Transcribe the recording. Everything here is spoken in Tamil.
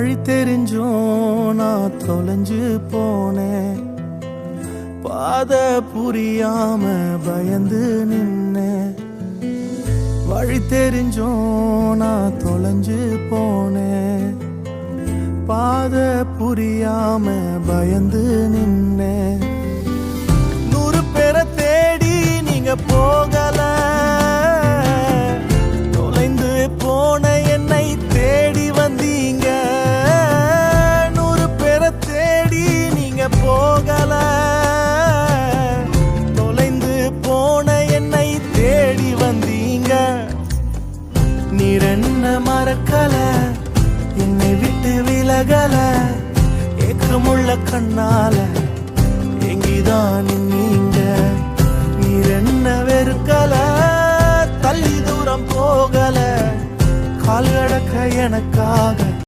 வழி தெரிஞ்சும் நான் தொலைஞ்சு போனேன், பாத புரியாம பயந்து நின்னேன். வழி தெரிஞ்சும் நான் தொலைஞ்சு போனேன், பாத புரியாம பயந்து நின்னேன். 100 பேரை தேடி நீங்க போகல, தொலைந்து போன என்னை தேடி வந்தீங்க. 100 பேரை தேடி நீங்க போகல, தொலைந்து போன என்னை தேடி வந்தீங்க. நீர் என்ன மறக்கல, என்னை விட்டு விலகல, ஏக்கமுள்ள கண்ணால எங்கிதான் நீங்க. நீர் என்ன வெறுக்கல, தள்ளி தூரம் போகல, கால் கடக்க எனக்காக